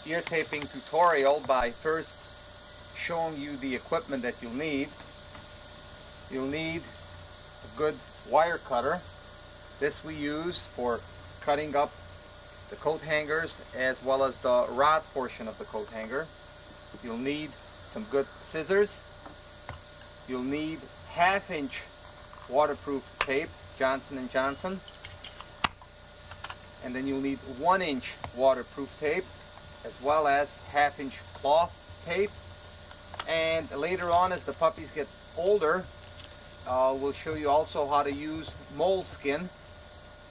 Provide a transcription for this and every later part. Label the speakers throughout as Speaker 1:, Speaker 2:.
Speaker 1: ear taping tutorial by first showing you the equipment that you'll need. You'll need a good wire cutter. This we use for cutting up the coat hangers as well as the rod portion of the coat hanger. You'll need some good scissors. You'll need 1/2-inch waterproof tape, Johnson & Johnson. And then you'll need 1-inch waterproof tape as well as 1/2-inch cloth tape. And later on, as the puppies get older, we'll show you also how to use moleskin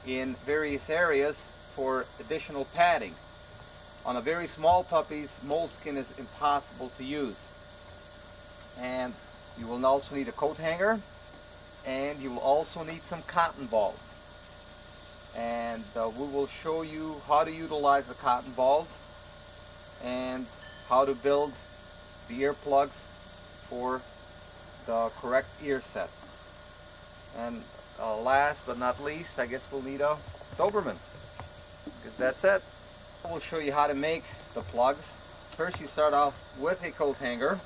Speaker 1: in various areas for additional padding. On a very small puppies, moleskin is impossible to use. And you will also need a coat hanger, and you will also need some cotton balls. And we will show you how to utilize the cotton balls and how to build the earplugs for the correct ear set. And last but not least, I guess we'll need a Doberman, because that's it. We'll show you how to make the plugs. First, you start off with a coat hanger,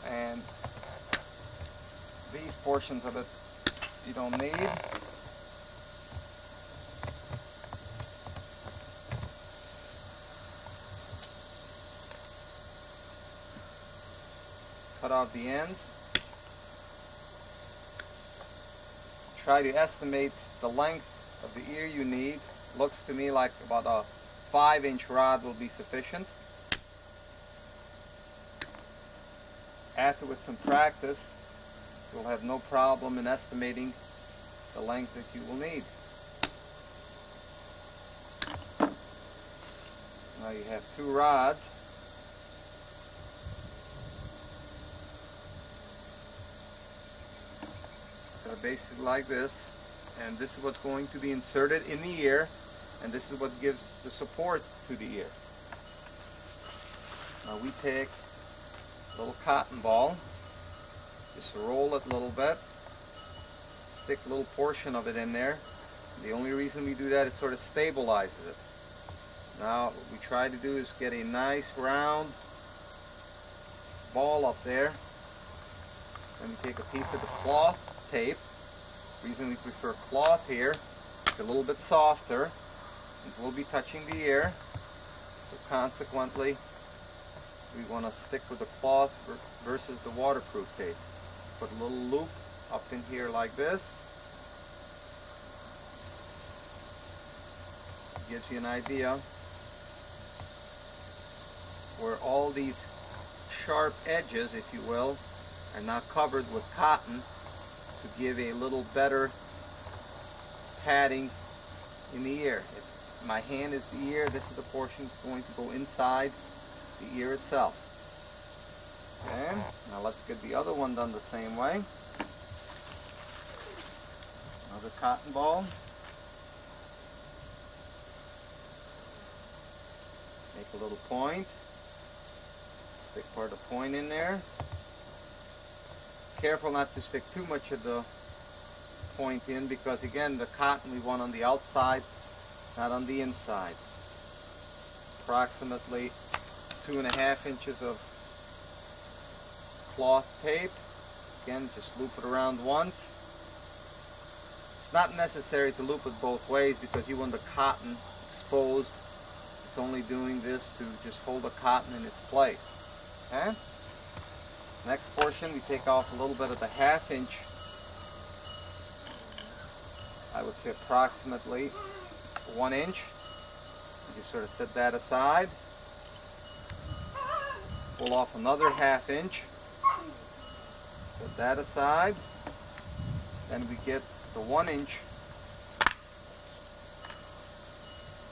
Speaker 1: and these portions of it you don't need. Cut off the ends. Try to estimate the length of the ear you need. Looks to me like about a 5-inch rod will be sufficient. After with some practice, you'll have no problem in estimating the length that you will need. Now you have 2 rods. They're basically like this, and this is what's going to be inserted in the ear, and this is what gives the support to the ear. Now we take a little cotton ball, just roll it a little bit, stick a little portion of it in there. The only reason we do that is sort of stabilizes it. Now what we try to do is get a nice round ball up there. Then we take a piece of the cloth tape. The reason we prefer cloth here, it's a little bit softer. It will be touching the ear, so consequently we want to stick with the cloth versus the waterproof tape. Put a little loop up in here like this. Gives you an idea where all these sharp edges, if you will, are now covered with cotton to give a little better padding in the ear. If my hand is the ear, this is the portion that's going to go inside the ear itself. Okay, now let's get the other one done the same way. Another cotton ball. Make a little point. Stick part of the point in there. Careful not to stick too much of the point in, because again, the cotton we want on the outside, not on the inside. Approximately 2.5 inches of cloth tape. Again, just loop it around once. It's not necessary to loop it both ways because you want the cotton exposed. It's only doing this to just hold the cotton in its place. Okay? Next portion, we take off a little bit of the 1/2 inch. I would say approximately 1 inch. You just sort of set that aside. Pull off another 1/2 inch. Set that aside. Then we get the 1 inch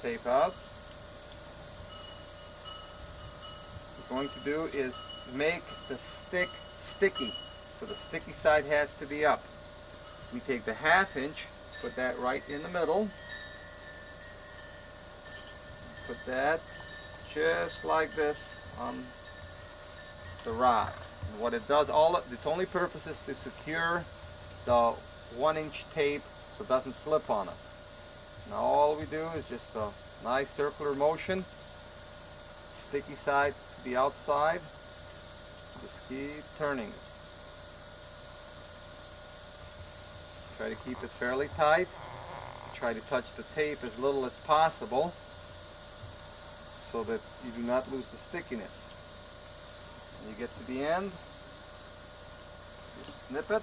Speaker 1: tape out. What we're going to do is make the stick sticky. So the sticky side has to be up. We take the 1/2 inch, put that right in the middle. Put that just like this on the rod. And what it does, its only purpose is to secure the 1 inch tape so it doesn't slip on us. Now all we do is just a nice circular motion, sticky side to the outside, just keep turning it. Try to keep it fairly tight, try to touch the tape as little as possible so that you do not lose the stickiness. When you get to the end, just snip it.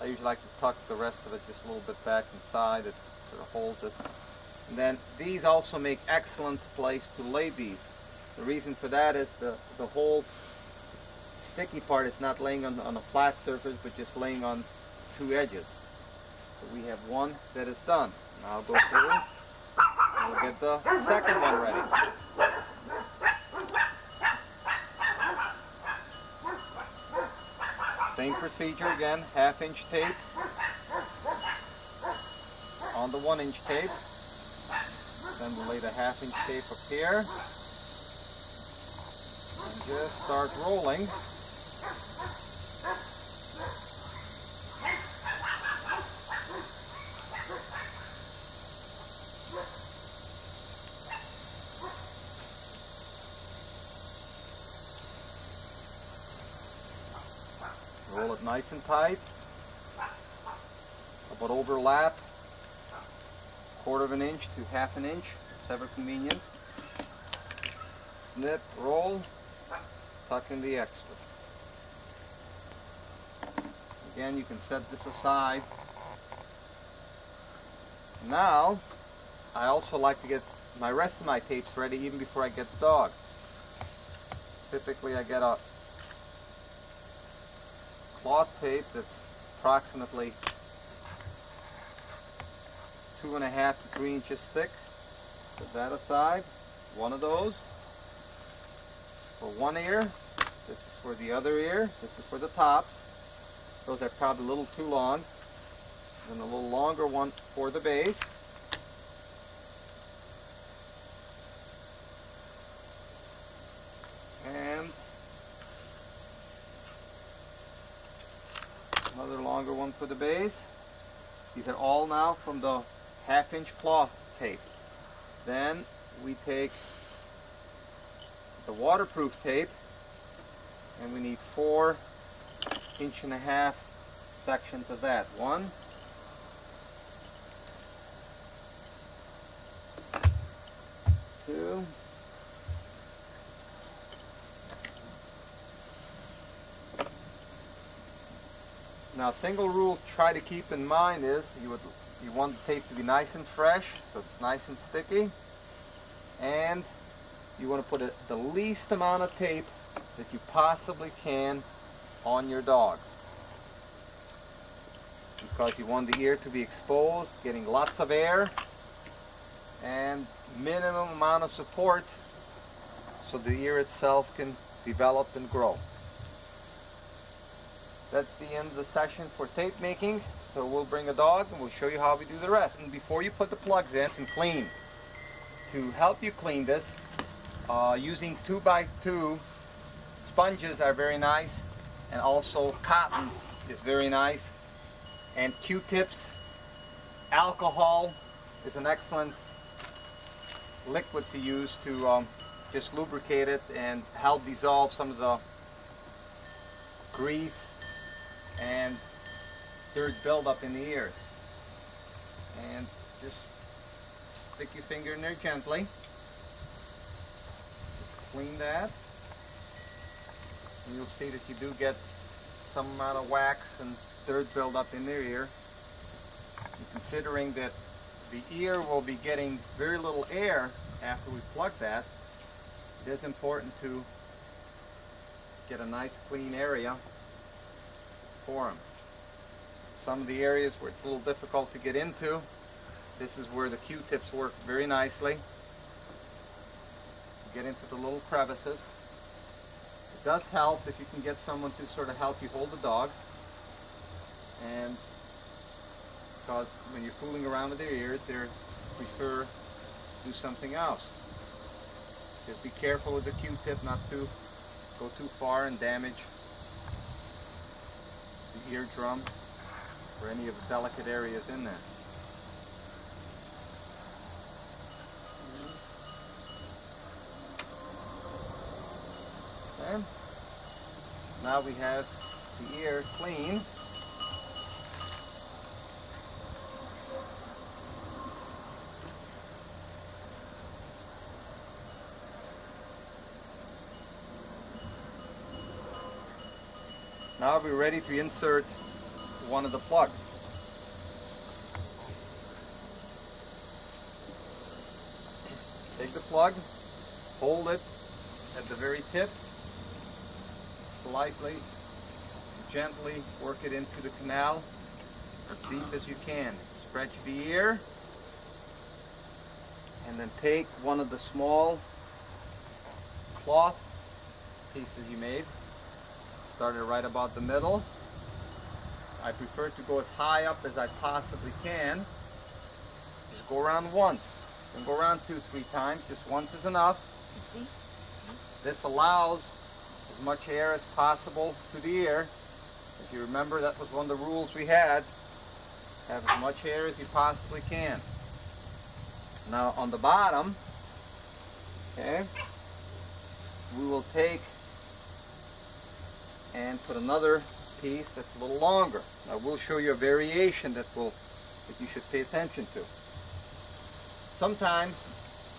Speaker 1: I usually like to tuck the rest of it just a little bit back inside. It sort of holds it. And then these also make excellent place to lay these. The reason for that is the whole sticky part is not laying on a flat surface, but just laying on two edges. So we have one that is done. Now I'll go through and we'll get the second one ready. Same procedure again, 1/2-inch tape on the 1-inch tape. Then we'll lay the 1/2-inch tape up here and just start rolling. Roll it nice and tight, about overlap, 1/4 of an inch to 1/2 an inch, whichever convenient. Snip, roll, tuck in the extra. Again, you can set this aside. Now, I also like to get my rest of my tapes ready even before I get the dog. Typically I get a cloth tape that's approximately 2.5 to 3 inches thick. Put that aside. One of those for one ear. This is for the other ear. This is for the tops. Those are probably a little too long. And a little longer one for the base. And another longer one for the base. These are all now from the 1/2-inch cloth tape. Then we take the waterproof tape and we need 4 1.5-inch sections of that. 1, 2, 3. Now, single rule try to keep in mind is you want the tape to be nice and fresh, so it's nice and sticky, and you want to put the least amount of tape that you possibly can on your dogs, because you want the ear to be exposed, getting lots of air and minimum amount of support so the ear itself can develop and grow. That's the end of the session for tape making. So we'll bring a dog and we'll show you how we do the rest. And before you put the plugs in and clean, to help you clean this, using 2x2 sponges are very nice, and also cotton is very nice, and Q-tips, alcohol is an excellent liquid to use to just lubricate it and help dissolve some of the grease and dirt buildup in the ears. And just stick your finger in there gently. Just clean that. And you'll see that you do get some amount of wax and dirt buildup in their ear. And considering that the ear will be getting very little air after we plug that, it is important to get a nice clean area for them. Some of the areas where it's a little difficult to get into, this is where the Q-tips work very nicely. Get into the little crevices. It does help if you can get someone to sort of help you hold the dog, and because when you're fooling around with their ears, they prefer to do something else. Just be careful with the Q-tip not to go too far and damage the eardrum for any of the delicate areas in there. Okay. Now we have the ear clean. Now we're ready to insert one of the plugs. Take the plug, hold it at the very tip, slightly, gently work it into the canal as deep as you can. Stretch the ear, and then take one of the small cloth pieces you made. Start it right about the middle. I prefer to go as high up as I possibly can. Just go around once. Don't go around 2-3 times. Just once is enough. This allows as much air as possible to the ear. If you remember, that was one of the rules we had. Have as much air as you possibly can. Now on the bottom, okay, we will take and put another piece that's a little longer. Now we'll show you a variation that you should pay attention to. Sometimes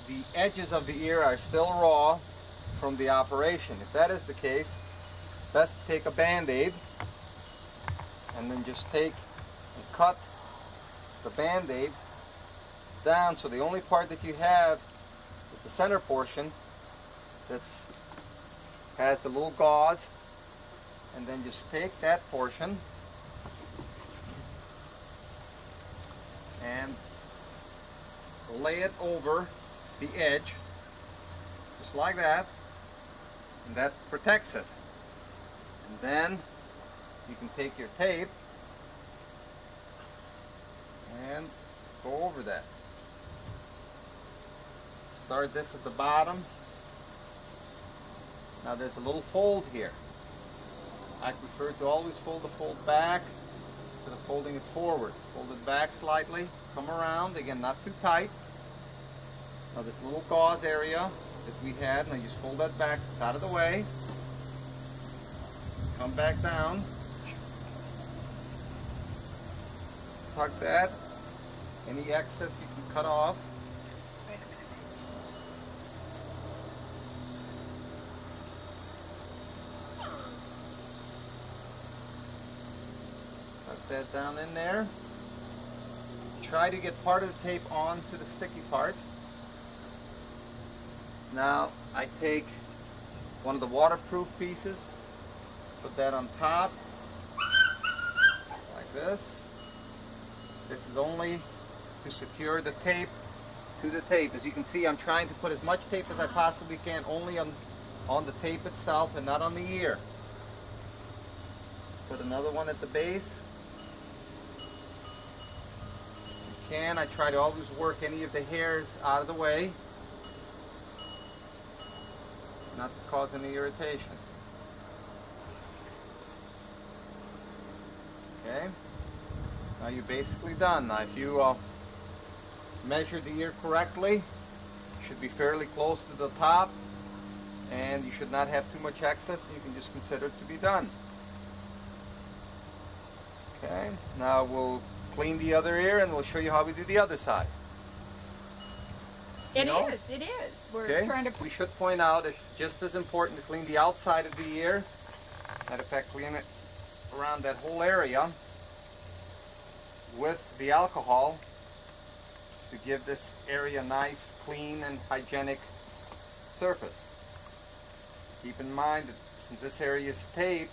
Speaker 1: the edges of the ear are still raw from the operation. If that is the case, best to take a Band-Aid and then just take and cut the Band-Aid down, so the only part that you have is the center portion that has the little gauze. And then just take that portion and lay it over the edge, just like that, and that protects it. And then you can take your tape and go over that. Start this at the bottom. Now there's a little fold here. I prefer to always fold the fold back instead of folding it forward. Fold it back slightly, come around, again not too tight. Now this little gauze area that we had, now just fold that back, it's out of the way. Come back down. Tuck that. Any excess you can cut off. That down in there. Try to get part of the tape onto the sticky part. Now I take one of the waterproof pieces, put that on top like this. This is only to secure the tape to the tape. As you can see, I'm trying to put as much tape as I possibly can only on the tape itself and not on the ear. Put another one at the base. I try to always work any of the hairs out of the way, not to cause any irritation. Okay, now you're basically done. Now if you measure the ear correctly, it should be fairly close to the top, and you should not have too much excess. You can just consider it to be done. Okay, now we'll clean the other ear and we'll show you how we do the other side.
Speaker 2: It is. We're trying to...
Speaker 1: We should point out it's just as important to clean the outside of the ear. Matter of fact, clean it around that whole area with the alcohol to give this area a nice, clean, and hygienic surface. Keep in mind that since this area is taped,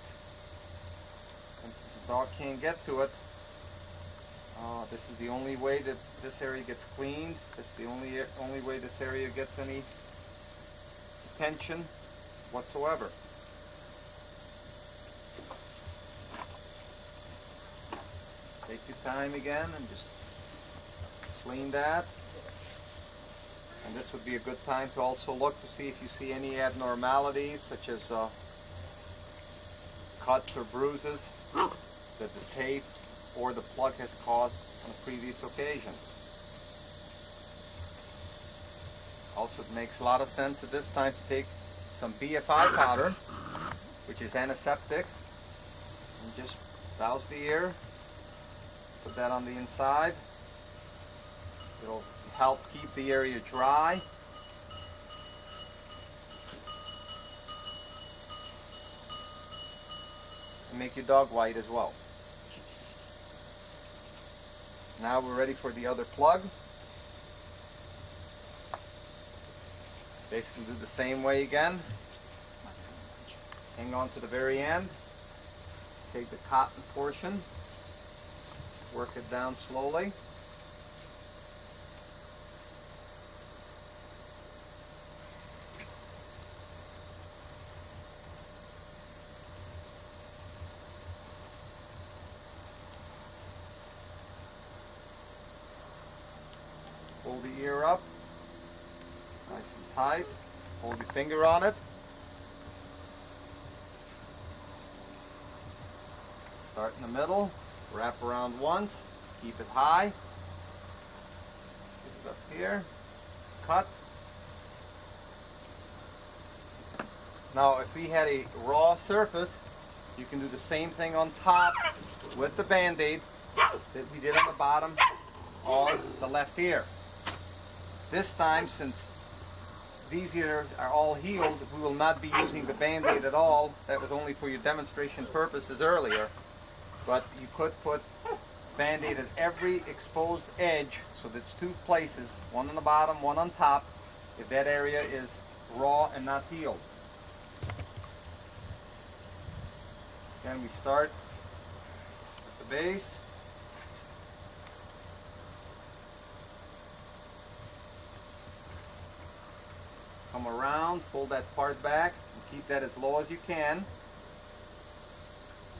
Speaker 1: and since the dog can't get to it, this is the only way that this area gets cleaned. This is the only way this area gets any attention whatsoever. Take your time again and just clean that. And this would be a good time to also look to see if you see any abnormalities, such as cuts or bruises that the tape or the plug has caused on a previous occasion. Also, it makes a lot of sense at this time to take some BFI powder, which is antiseptic, and just douse the ear. Put that on the inside. It'll help keep the area dry. And make your dog white as well. Now we're ready for the other plug. Basically do the same way again. Hang on to the very end. Take the cotton portion. Work it down slowly. Pull the ear up, nice and tight. Hold your finger on it. Start in the middle, wrap around once, keep it high. Get it up here, cut. Now if we had a raw surface, you can do the same thing on top with the Band-Aid that we did on the bottom of the left ear. This time, since these ears are all healed, we will not be using the Band-Aid at all. That was only for your demonstration purposes earlier. But you could put Band-Aid at every exposed edge, so that's two places, one on the bottom, one on top, if that area is raw and not healed. Again, we start at the base. Come around, pull that part back, and keep that as low as you can.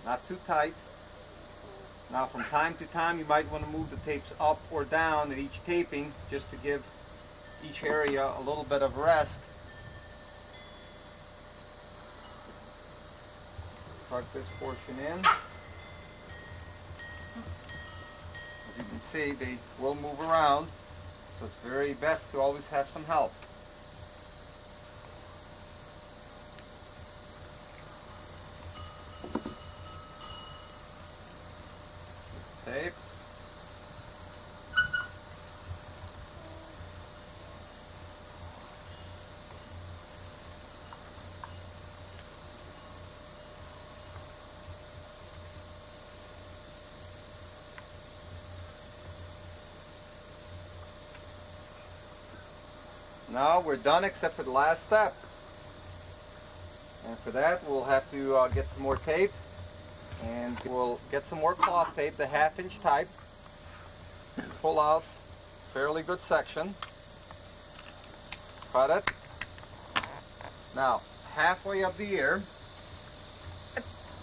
Speaker 1: Not too tight. Now from time to time you might want to move the tapes up or down at each taping just to give each area a little bit of rest. Tuck this portion in. As you can see, they will move around, so it's very best to always have some help. Tape. Now we're done except for the last step. And for that we'll have to get some more tape. And we'll get some more cloth tape, the 1/2-inch type. Pull out a fairly good section. Cut it. Now, halfway up the ear.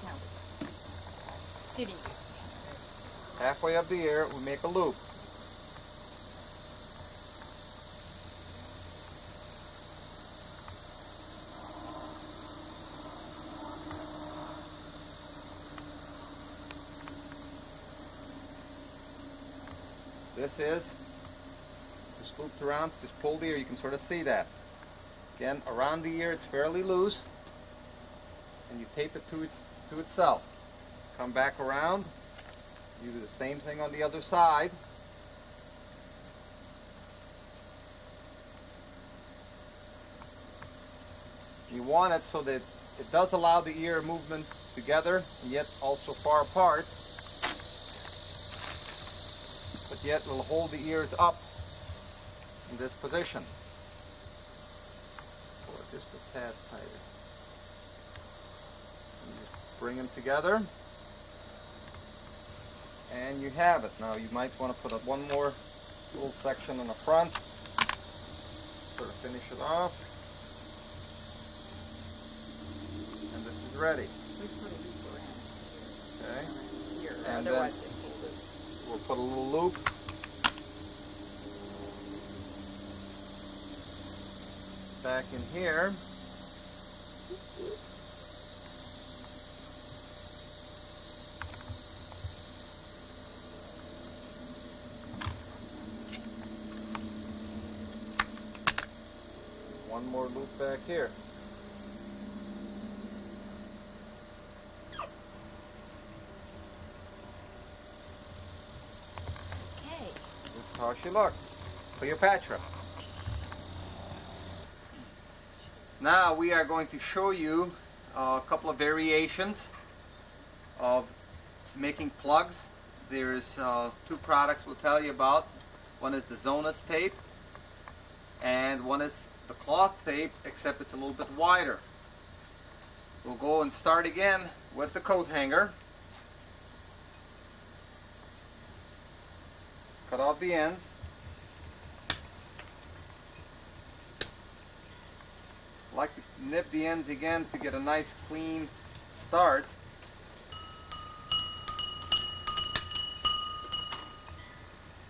Speaker 2: No. Sitting.
Speaker 1: Halfway up the ear, we make a loop. This is just looped around, just pull the ear, you can sort of see that. Again, around the ear it's fairly loose, and you tape it to itself. Come back around, you do the same thing on the other side. You want it so that it does allow the ear movement together, and yet also far apart. But yet will hold the ears up in this position. Or just a tad tighter. And just bring them together. And you have it. Now you might want to put up one more little section on the front. Sort of finish it off. And this is ready. Okay.
Speaker 2: Here,
Speaker 1: And
Speaker 2: otherwise
Speaker 1: then
Speaker 2: it will lose.
Speaker 1: we'll put a little loop back in here. one more loop back here.
Speaker 2: Okay.
Speaker 1: This is how she looks. Cleopatra. Now we are going to show you a couple of variations of making plugs. There's two products we'll tell you about. One is the Zonus tape and one is the cloth tape, except it's a little bit wider. We'll go and start again with the coat hanger. Cut off the ends. Like to nip the ends again to get a nice clean start.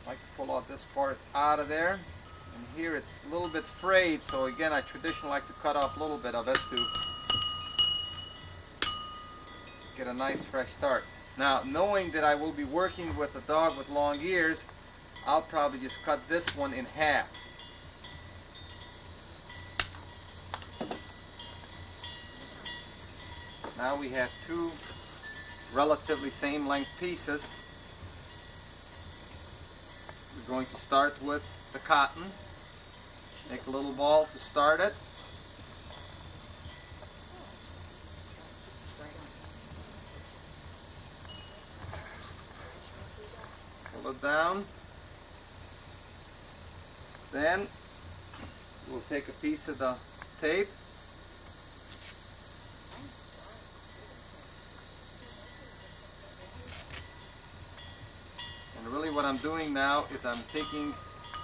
Speaker 1: Like to pull out this part out of there, and here it's a little bit frayed, so again I traditionally like to cut off a little bit of it to get a nice fresh start. Now, knowing that I will be working with a dog with long ears, I'll probably just cut this one in half. Now we have two relatively same length pieces. We're going to start with the cotton. Make a little ball to start it. Pull it down. Then we'll take a piece of the tape. And really what I'm doing now is I'm taking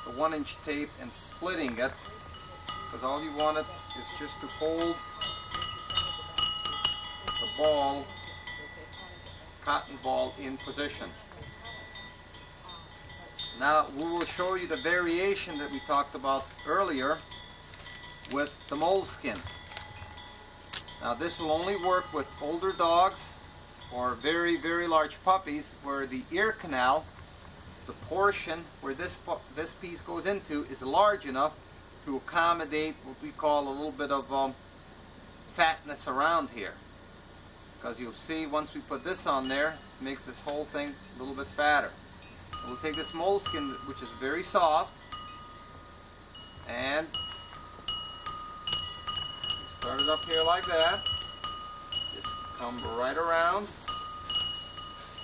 Speaker 1: the 1-inch tape and splitting it, because all you want it is just to hold the ball, cotton ball, in position. Now we will show you the variation that we talked about earlier with the moleskin. Now this will only work with older dogs or very, very large puppies where the ear canal, the portion where this piece goes into, is large enough to accommodate what we call a little bit of fatness around here. Because you'll see once we put this on there, it makes this whole thing a little bit fatter. We'll take this moleskin, which is very soft, and start it up here like that. Just come right around,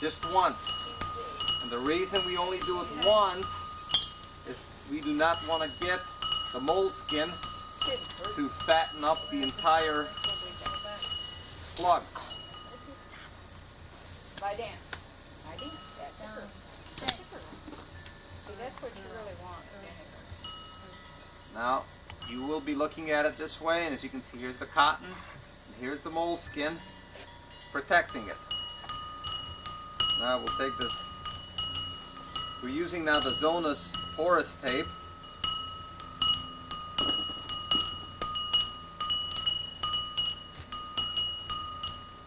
Speaker 1: just once. And the reason we only do it once is we do not want to get the moleskin to fatten up the entire plug.
Speaker 2: Lie down. Lie down. That's her. See, that's what you really want.
Speaker 1: Now, you will be looking at it this way, and as you can see, here's the cotton, and here's the moleskin protecting it. Now we'll take this. We're using now the Zonus porous tape.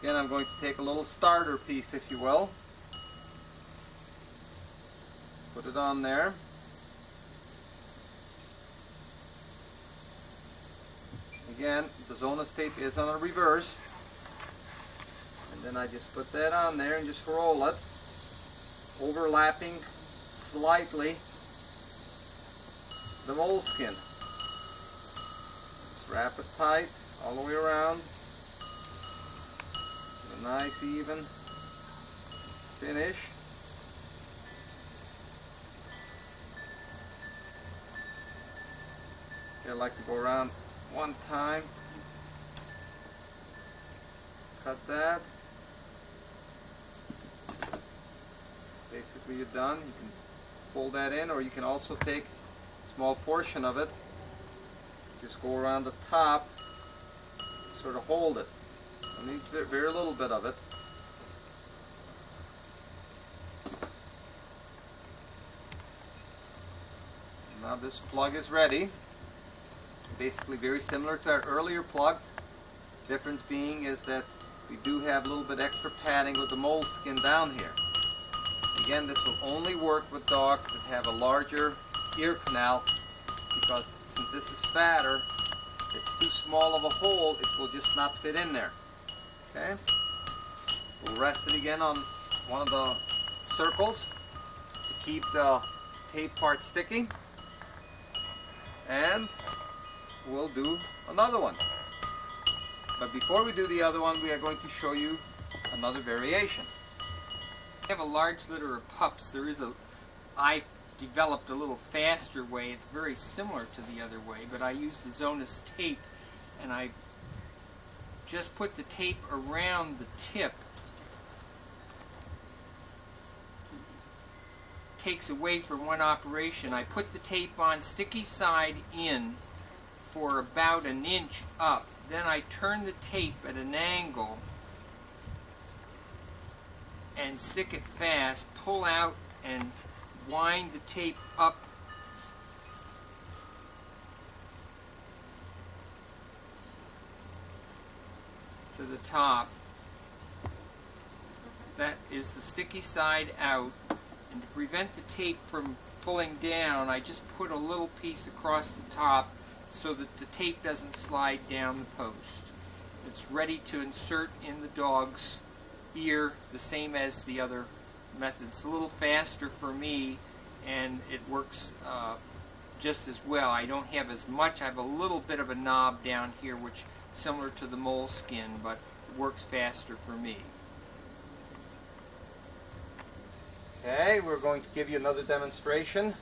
Speaker 1: Again, I'm going to take a little starter piece, if you will. Put it on there. Again, the Zonus tape is on a reverse. And then I just put that on there and just roll it, overlapping slightly the moleskin. Just wrap it tight all the way around. Get a nice even finish. Okay, I like to go around one time. Cut that. Basically you're done. You can fold that in, or you can also take a small portion of it, just go around the top, sort of hold it. I need very little bit of it. Now this plug is ready. Basically very similar to our earlier plugs. Difference being is that we do have a little bit extra padding with the moleskin down here. Again, this will only work with dogs that have a larger ear canal, because since this is fatter, it's too small of a hole, it will just not fit in there. Okay? We'll rest it again on one of the circles to keep the tape part sticking. And we'll do another one. But before we do the other one, we are going to show you another variation.
Speaker 3: I have a large litter of pups. I developed a little faster way. It's very similar to the other way, but I use the Zonus tape, and I just put the tape around the tip. Takes away from one operation. I put the tape on sticky side in for about an inch up. Then I turn the tape at an angle and stick it fast, pull out and wind the tape up to the top. That is the sticky side out. And to prevent the tape from pulling down, I just put a little piece across the top so that the tape doesn't slide down the post. It's ready to insert in the dog's ear, the same as the other method. It's a little faster for me, and it works just as well. I don't have as much. I have a little bit of a knob down here, which is similar to the moleskin, but it works faster for me.
Speaker 1: Okay, we're going to give you another demonstration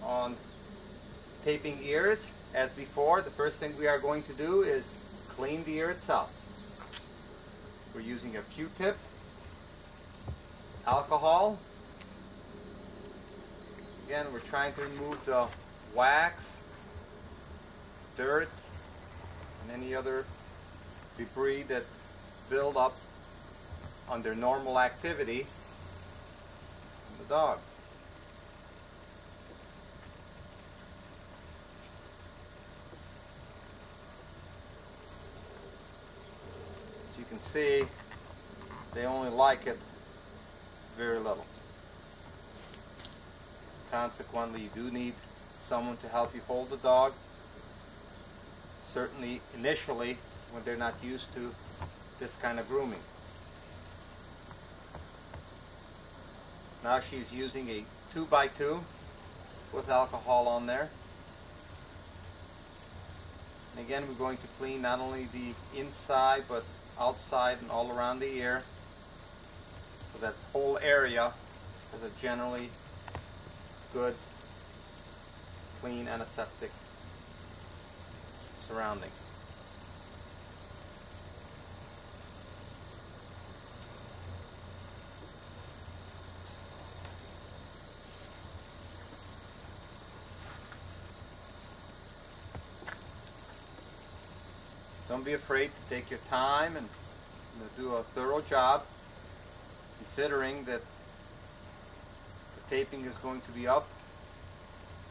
Speaker 1: on taping ears. As before, the first thing we are going to do is clean the ear itself. We're using a Q-tip, alcohol. Again, we're trying to remove the wax, dirt, and any other debris that build up under normal activity in the dog. As you can see, they only like it very little. Consequently, you do need someone to help you hold the dog. Certainly initially when they're not used to this kind of grooming. Now she's using a 2x2 with alcohol on there. And again, we're going to clean not only the inside but outside and all around the ear, so that whole area has a generally good, clean, antiseptic surrounding. Don't be afraid to take your time and do a thorough job, considering that the taping is going to be up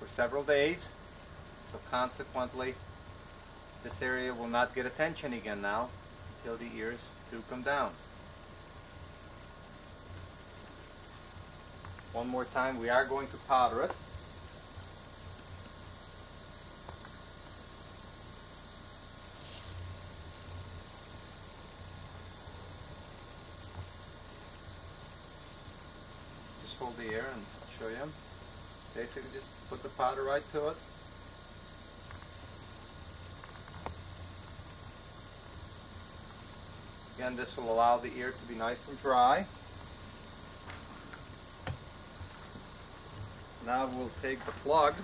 Speaker 1: for several days, so consequently this area will not get attention again now until the ears do come down. One more time, we are going to powder it. Hold the ear and show you. Basically just put the powder right to it. Again, this will allow the ear to be nice and dry. Now we'll take the plug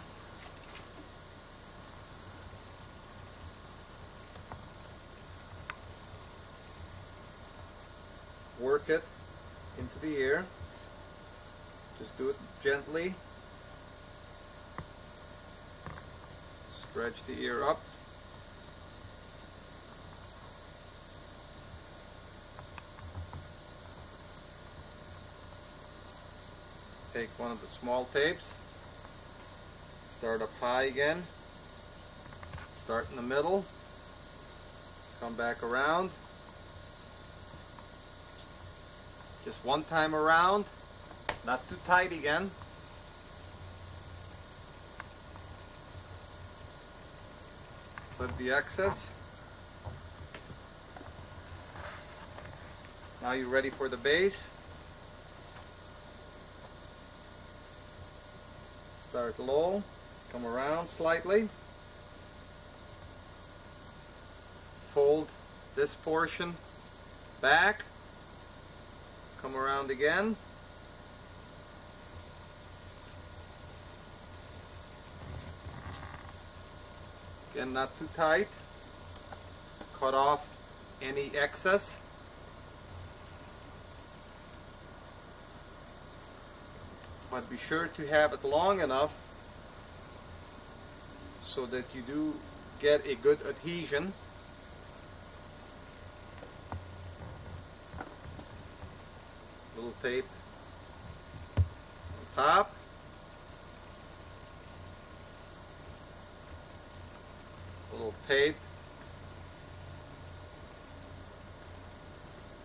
Speaker 1: work it into the ear. Just do it gently. Stretch the ear up. Take one of the small tapes. Start up high again. Start in the middle. Come back around. Just one time around. Not too tight again. Clip the excess. Now you're ready for the base. Start low, come around slightly. Fold this portion back, come around again. Again, not too tight. Cut off any excess. But be sure to have it long enough so that you do get a good adhesion. Little tape on top. Little tape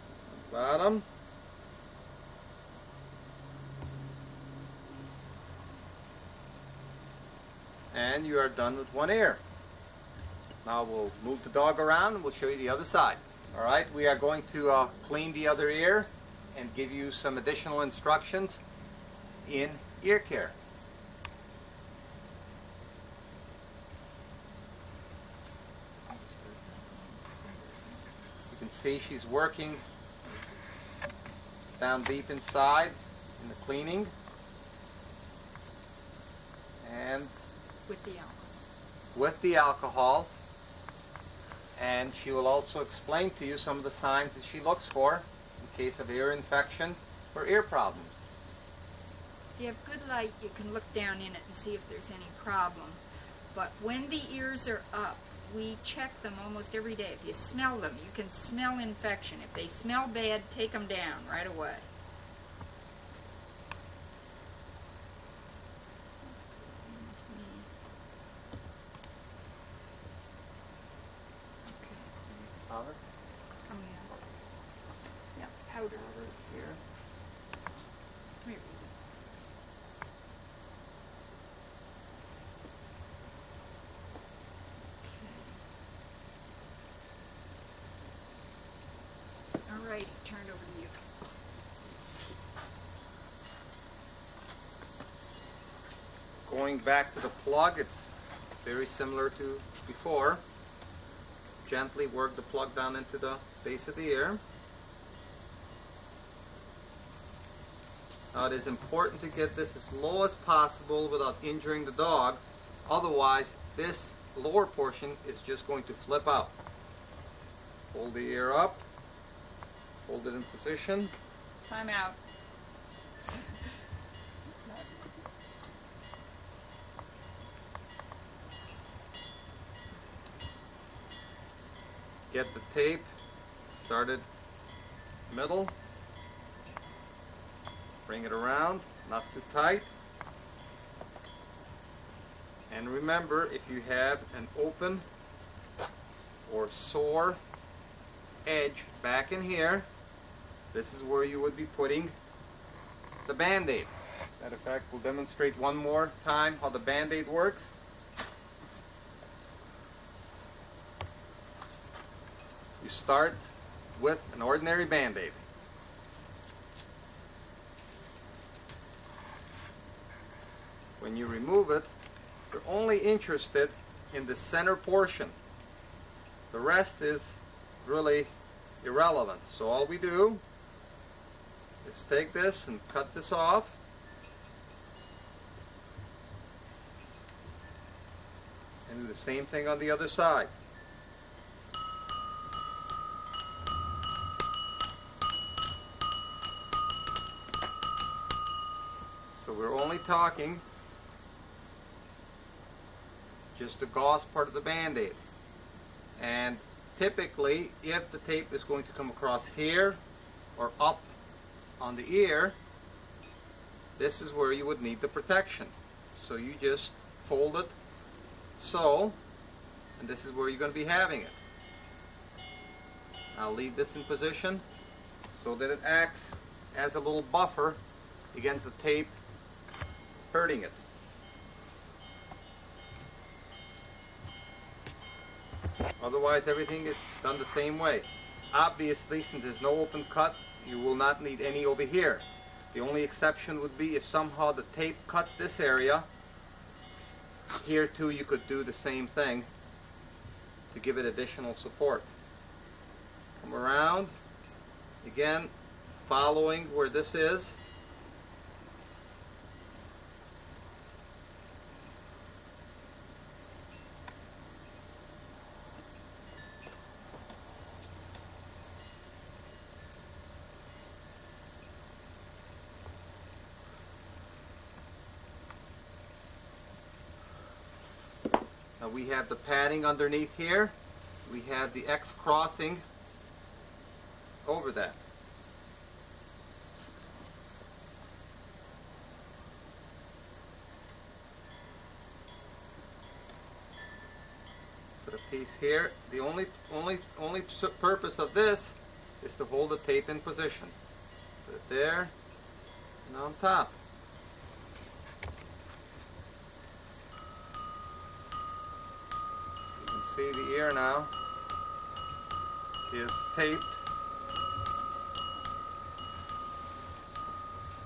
Speaker 1: on the bottom. And you are done with one ear. Now we'll move the dog around and we'll show you the other side. Alright, we are going to clean the other ear and give you some additional instructions in ear care. You can see she's working down deep inside in the cleaning. And with the alcohol, and she will also explain to you some of the signs that she looks for in case of ear infection or ear problems.
Speaker 2: If you have good light, you can look down in it and see if there's any problem. But when the ears are up, we check them almost every day. If you smell them, you can smell infection. If they smell bad, take them down right away.
Speaker 1: Powder?
Speaker 2: Oh, yeah. Yeah, powder.
Speaker 1: Powder's here.
Speaker 2: Come here. All right, turn it over to you.
Speaker 1: Going back to the plug, it's very similar to before. Gently work the plug down into the base of the ear. Now it is important to get this as low as possible without injuring the dog. Otherwise, this lower portion is just going to flip out. Hold the ear up. Hold it in position.
Speaker 2: Time out.
Speaker 1: Get the tape started middle. Bring it around, not too tight. And remember, if you have an open or sore edge back in here, this is where you would be putting the Band-Aid. Matter of fact, we'll demonstrate one more time how the Band-Aid works. You start with an ordinary Band-Aid. When you remove it, you're only interested in the center portion. The rest is really irrelevant. So all we do is take this and cut this off. And do the same thing on the other side. So we're only talking just the gauze part of the Band-Aid. And typically, if the tape is going to come across here or up on the ear, this is where you would need the protection. So you just fold it so, and this is where you're going to be having it. I'll leave this in position so that it acts as a little buffer against the tape hurting it. Otherwise, everything is done the same way. Obviously, since there's no open cut, you will not need any over here. The only exception would be if somehow the tape cuts this area. Here too, you could do the same thing to give it additional support. Come around, again, following where this is. Now we have the padding underneath here. We have the X crossing over that. Put a piece here. The only purpose of this is to hold the tape in position. Put it there and on top. See, the ear now is taped,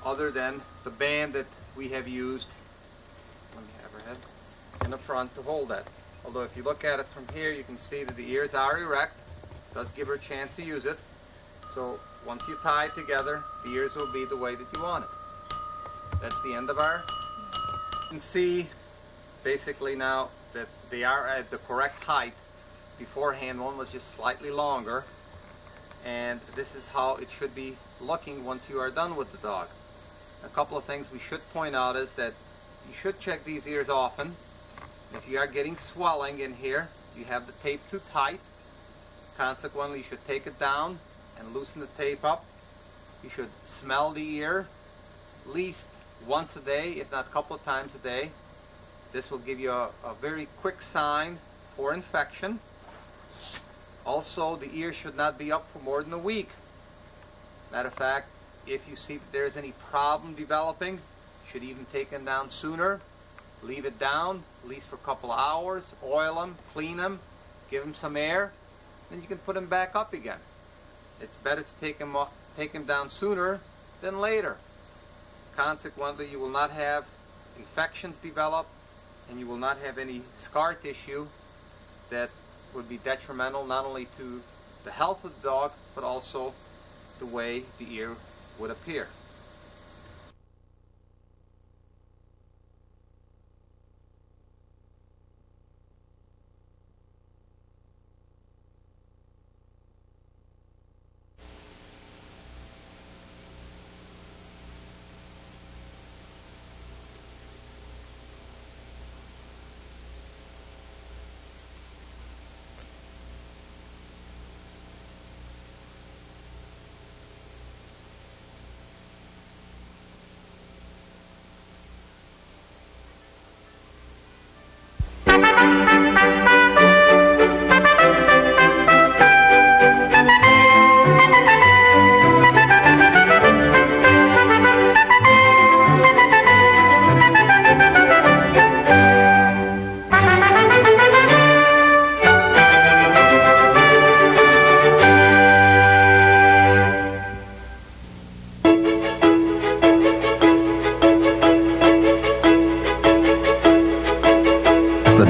Speaker 1: other than the band that we have used, let me have her head, in the front to hold that. Although if you look at it from here, you can see that the ears are erect. It does give her a chance to use it. So once you tie it together, the ears will be the way that you want it. That's the end of our. You can see basically now that they are at the correct height. Beforehand, one was just slightly longer, and this is how it should be looking once you are done with the dog. A couple of things we should point out is that you should check these ears often. If you are getting swelling in here, you have the tape too tight. Consequently, you should take it down and loosen the tape up. You should smell the ear at least once a day, if not a couple of times a day. This will give you a very quick sign for infection. Also, the ear should not be up for more than a week. Matter of fact, if you see that there's any problem developing, you should even take them down sooner. Leave it down, at least for a couple of hours, oil them, clean them, give them some air, then you can put them back up again. It's better to take them down sooner than later. Consequently, you will not have infections develop, and you will not have any scar tissue that would be detrimental not only to the health of the dog, but also the way the ear would appear.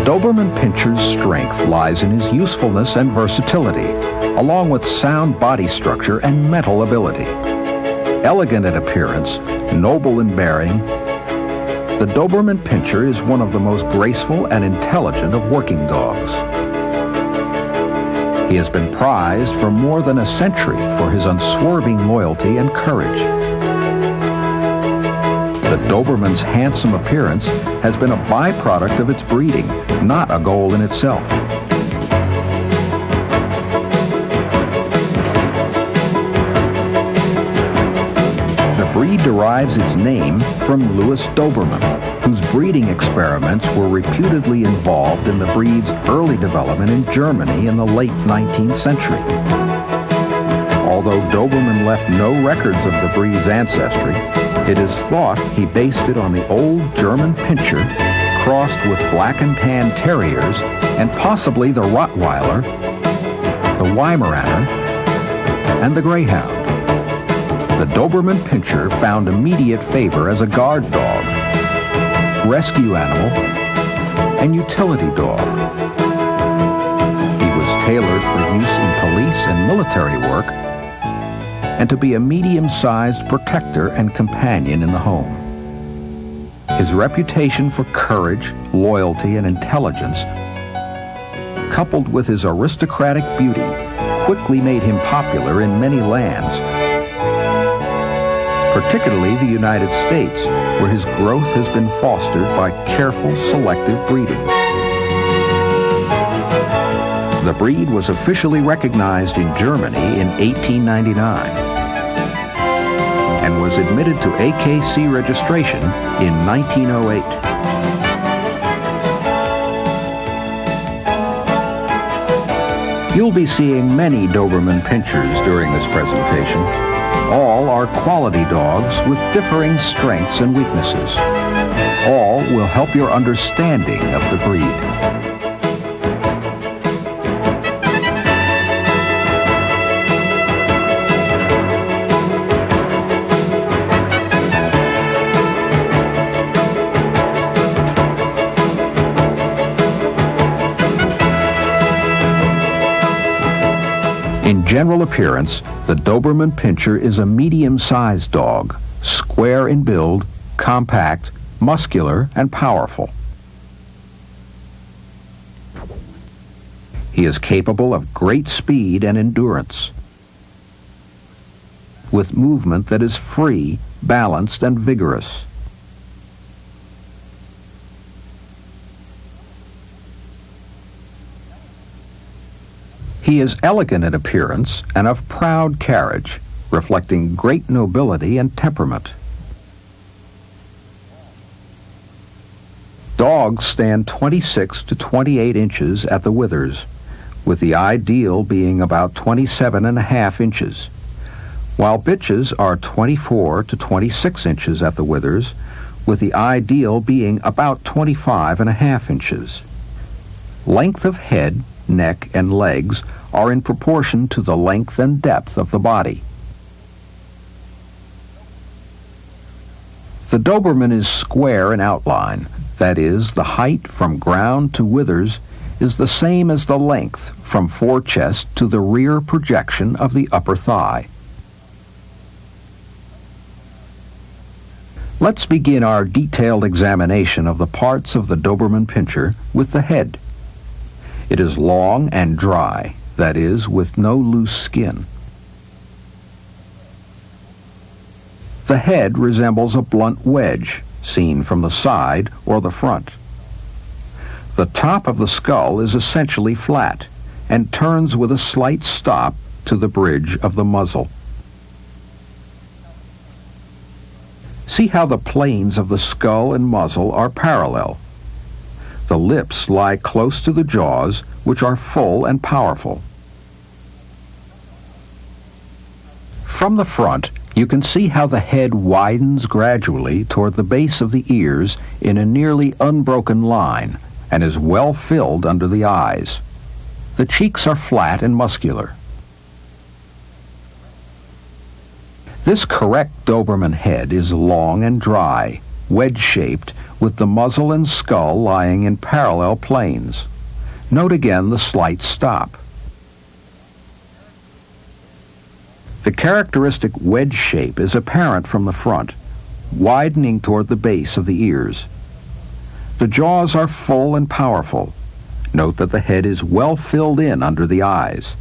Speaker 4: Doberman Pinscher's strength lies in his usefulness and versatility, along with sound body structure and mental ability. Elegant in appearance, noble in bearing, the Doberman Pinscher is one of the most graceful and intelligent of working dogs. He has been prized for more than a century for his unswerving loyalty and courage. The Doberman's handsome appearance has been a byproduct of its breeding, not a goal in itself. The breed derives its name from Louis Doberman, whose breeding experiments were reputedly involved in the breed's early development in Germany in the late 19th century. Although Doberman left no records of the breed's ancestry, it is thought he based it on the old German Pinscher, crossed with black and tan terriers and possibly the Rottweiler, the Weimaraner, and the Greyhound. The Doberman Pinscher found immediate favor as a guard dog, rescue animal, and utility dog. He was tailored for use in police and military work and to be a medium-sized protector and companion in the home. His reputation for courage, loyalty, and intelligence, coupled with his aristocratic beauty, quickly made him popular in many lands, particularly the United States, where his growth has been fostered by careful selective breeding. The breed was officially recognized in Germany in 1899 and was admitted to AKC registration in 1908. You'll be seeing many Doberman Pinschers during this presentation. All are quality dogs with differing strengths and weaknesses. All will help your understanding of the breed. In general appearance, the Doberman Pinscher is a medium-sized dog, square in build, compact, muscular, and powerful. He is capable of great speed and endurance, with movement that is free, balanced, and vigorous. He is elegant in appearance and of proud carriage, reflecting great nobility and temperament. Dogs stand 26 to 28 inches at the withers, with the ideal being about 27.5 inches, while bitches are 24 to 26 inches at the withers, with the ideal being about 25.5 inches. Length of head, neck, and legs are in proportion to the length and depth of the body. The Doberman is square in outline, that is, the height from ground to withers is the same as the length from forechest to the rear projection of the upper thigh. Let's begin our detailed examination of the parts of the Doberman Pinscher with the head. It is long and dry, that is, with no loose skin. The head resembles a blunt wedge, seen from the side or the front. The top of the skull is essentially flat and turns with a slight stop to the bridge of the muzzle. See how the planes of the skull and muzzle are parallel. The lips lie close to the jaws, which are full and powerful. From the front, you can see how the head widens gradually toward the base of the ears in a nearly unbroken line and is well filled under the eyes. The cheeks are flat and muscular. This correct Doberman head is long and dry, wedge-shaped, with the muzzle and skull lying in parallel planes. Note again the slight stop. The characteristic wedge shape is apparent from the front, widening toward the base of the ears. The jaws are full and powerful. Note that the head is well filled in under the eyes.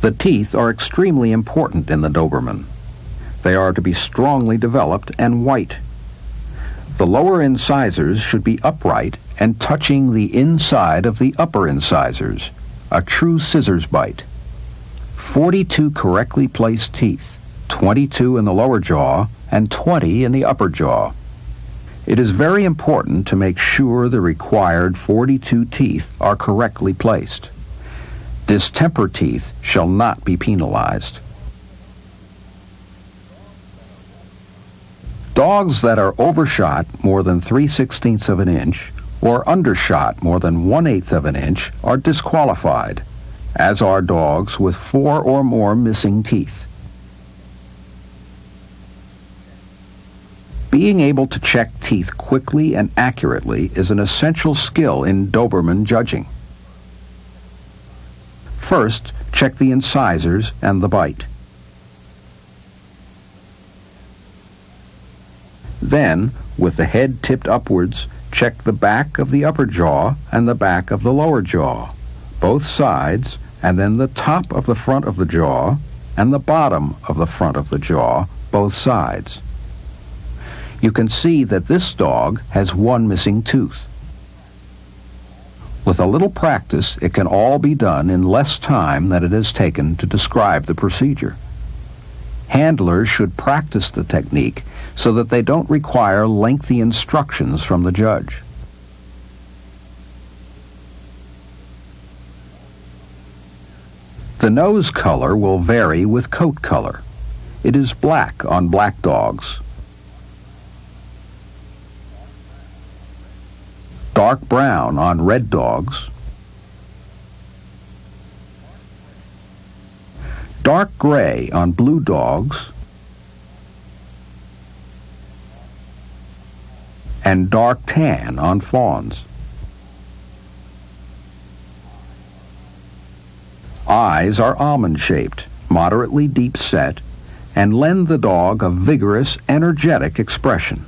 Speaker 4: The teeth are extremely important in the Doberman. They are to be strongly developed and white. The lower incisors should be upright and touching the inside of the upper incisors, a true scissors bite. 42 correctly placed teeth, 22 in the lower jaw and 20 in the upper jaw. It is very important to make sure the required 42 teeth are correctly placed. Distemper teeth shall not be penalized. Dogs that are overshot more than 3/16 of an inch or undershot more than 1/8 of an inch are disqualified, as are dogs with 4 or more missing teeth. Being able to check teeth quickly and accurately is an essential skill in Doberman judging. First, check the incisors and the bite. Then, with the head tipped upwards, check the back of the upper jaw and the back of the lower jaw, both sides, and then the top of the front of the jaw and the bottom of the front of the jaw, both sides. You can see that this dog has 1 missing tooth. With a little practice, it can all be done in less time than it has taken to describe the procedure. Handlers should practice the technique so that they don't require lengthy instructions from the judge. The nose color will vary with coat color. It is black on black dogs, dark brown on red dogs, dark gray on blue dogs, and dark tan on fawns. Eyes are almond-shaped, moderately deep set, and lend the dog a vigorous, energetic expression.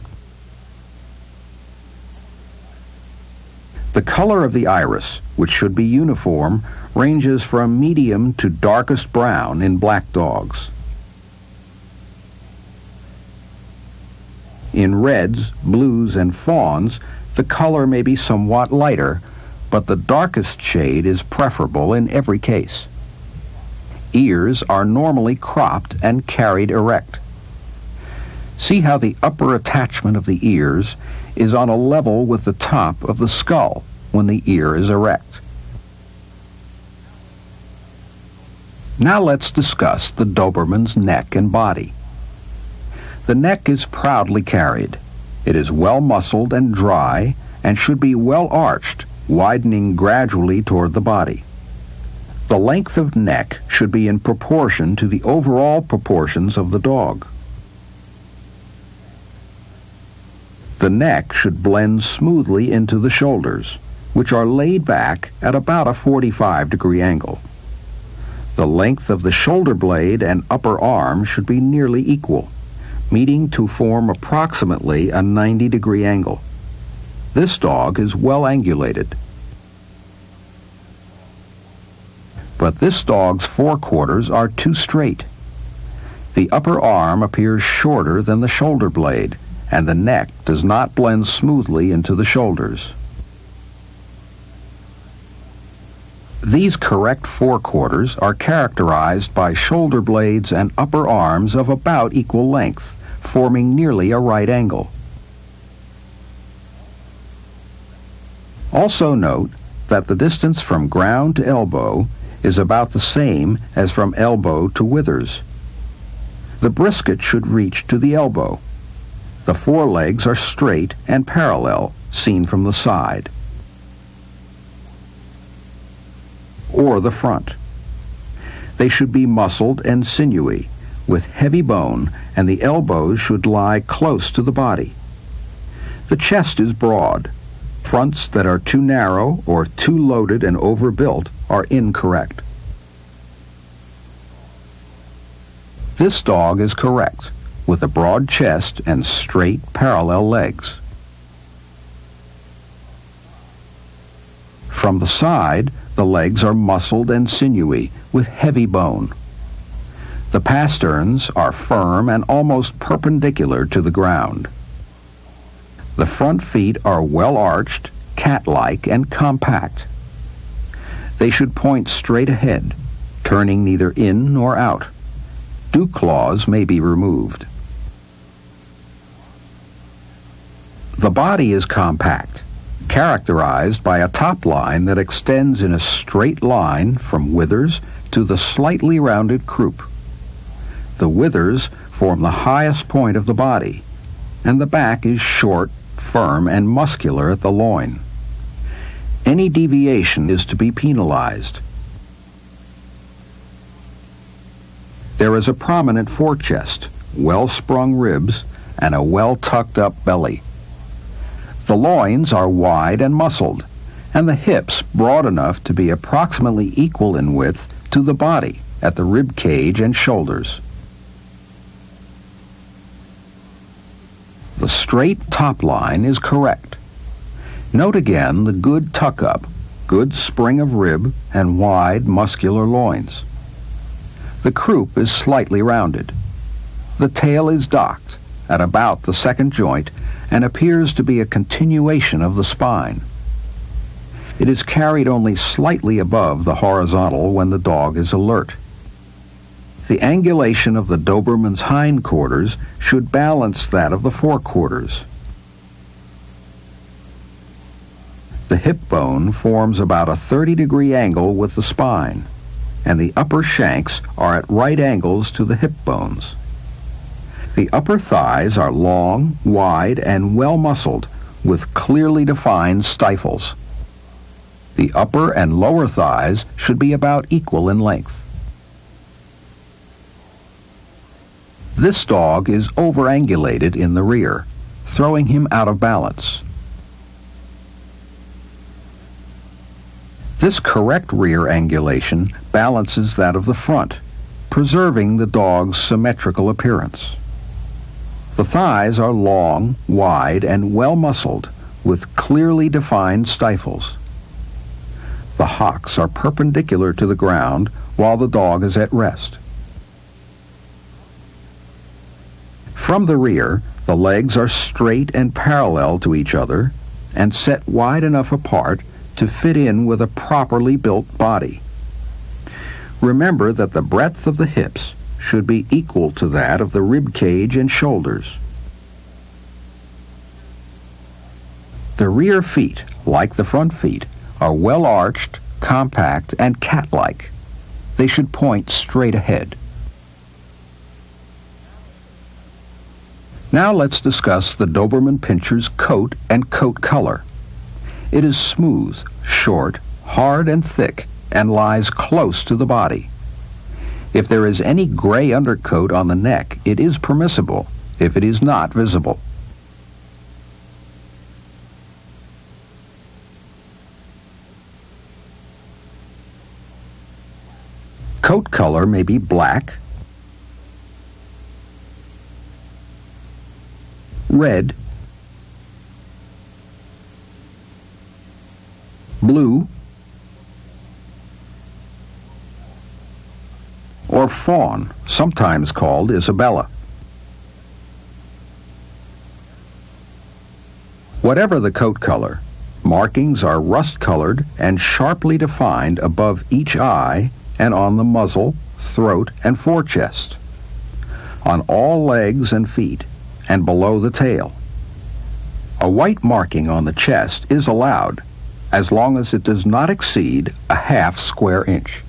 Speaker 4: The color of the iris, which should be uniform, ranges from medium to darkest brown in black dogs. In reds, blues, and fawns, the color may be somewhat lighter, but the darkest shade is preferable in every case. Ears are normally cropped and carried erect. See how the upper attachment of the ears is on a level with the top of the skull when the ear is erect. Now let's discuss the Doberman's neck and body. The neck is proudly carried. It is well muscled and dry and should be well arched, widening gradually toward the body. The length of neck should be in proportion to the overall proportions of the dog. The neck should blend smoothly into the shoulders, which are laid back at about a 45-degree angle. The length of the shoulder blade and upper arm should be nearly equal, meeting to form approximately a 90-degree angle. This dog is well angulated. But this dog's forequarters are too straight. The upper arm appears shorter than the shoulder blade, and the neck does not blend smoothly into the shoulders. These correct forequarters are characterized by shoulder blades and upper arms of about equal length, forming nearly a right angle. Also note that the distance from ground to elbow is about the same as from elbow to withers. The brisket should reach to the elbow. The forelegs are straight and parallel, seen from the side or the front. They should be muscled and sinewy, with heavy bone, and the elbows should lie close to the body. The chest is broad. Fronts that are too narrow or too loaded and overbuilt are incorrect. This dog is correct, with a broad chest and straight, parallel legs. From the side, the legs are muscled and sinewy, with heavy bone. The pasterns are firm and almost perpendicular to the ground. The front feet are well arched, cat-like, and compact. They should point straight ahead, turning neither in nor out. Dew claws may be removed. The body is compact, characterized by a top line that extends in a straight line from withers to the slightly rounded croup. The withers form the highest point of the body. and the back is short, firm, and muscular at the loin. Any deviation is to be penalized. There is a prominent forechest, well-sprung ribs, and a well-tucked-up belly. The loins are wide and muscled, and the hips broad enough to be approximately equal in width to the body at the rib cage and shoulders. The straight top line is correct. Note again the good tuck-up, good spring of rib, and wide, muscular loins. The croup is slightly rounded. The tail is docked at about the second joint and appears to be a continuation of the spine. It is carried only slightly above the horizontal when the dog is alert. The angulation of the Doberman's hindquarters should balance that of the forequarters. The hip bone forms about a 30-degree angle with the spine, and the upper shanks are at right angles to the hip bones. The upper thighs are long, wide, and well-muscled, with clearly defined stifles. The upper and lower thighs should be about equal in length. This dog is overangulated in the rear, throwing him out of balance. This correct rear angulation balances that of the front, preserving the dog's symmetrical appearance. The thighs are long, wide, and well-muscled, with clearly defined stifles. The hocks are perpendicular to the ground while the dog is at rest. From the rear, the legs are straight and parallel to each other and set wide enough apart to fit in with a properly built body. Remember that the breadth of the hips should be equal to that of the rib cage and shoulders. The rear feet, like the front feet, are well arched, compact, and cat-like. They should point straight ahead. Now let's discuss the Doberman Pinscher's coat and coat color. It is smooth, short, hard, and thick, and lies close to the body. If there is any gray undercoat on the neck, it is permissible, if it is not visible. Coat color may be black, red, blue, or fawn, sometimes called Isabella. Whatever the coat color, markings are rust-colored and sharply defined above each eye and on the muzzle, throat, and forechest, on all legs and feet, and below the tail. A white marking on the chest is allowed, as long as it does not exceed a half square inch.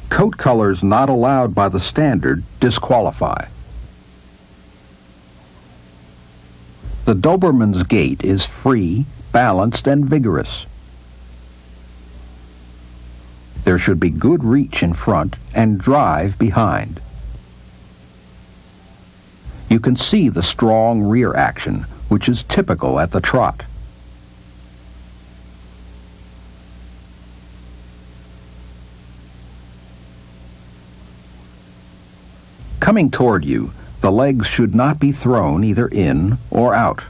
Speaker 4: Coat colors not allowed by the standard disqualify. The Doberman's gait is free, balanced, and vigorous. There should be good reach in front and drive behind. You can see the strong rear action, which is typical at the trot. Coming toward you, the legs should not be thrown either in or out.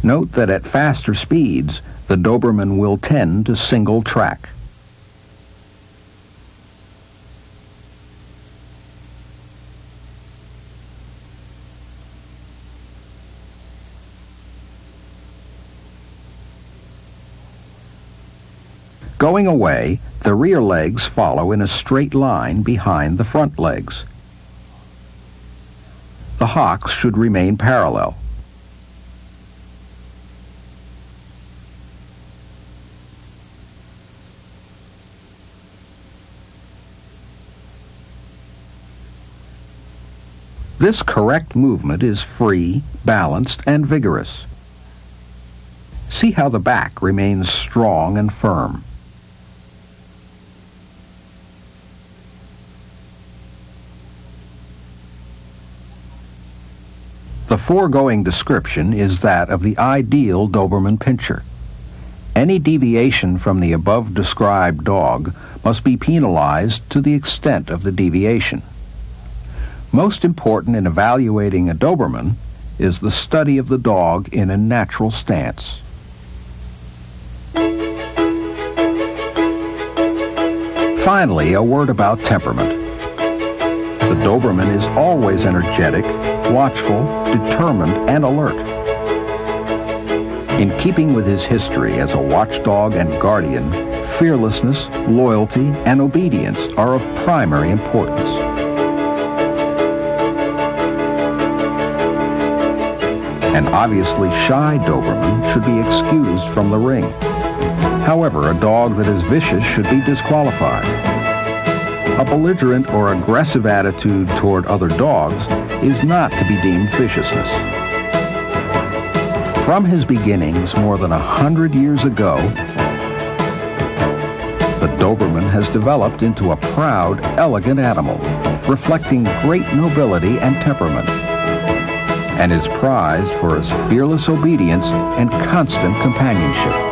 Speaker 4: Note that at faster speeds, the Doberman will tend to single track. Going away, the rear legs follow in a straight line behind the front legs. The hocks should remain parallel. This correct movement is free, balanced, and vigorous. See how the back remains strong and firm. The foregoing description is that of the ideal Doberman pinscher. Any deviation from the above described dog must be penalized to the extent of the deviation. Most important in evaluating a Doberman is the study of the dog in a natural stance. Finally, a word about temperament. The Doberman is always energetic, watchful, determined, and alert. In keeping with his history as a watchdog and guardian, fearlessness, loyalty, and obedience are of primary importance. An obviously shy Doberman should be excused from the ring. However, a dog that is vicious should be disqualified. A belligerent or aggressive attitude toward other dogs is not to be deemed viciousness. From his beginnings more than 100 years ago, the Doberman has developed into a proud, elegant animal, reflecting great nobility and temperament, and is prized for his fearless obedience and constant companionship.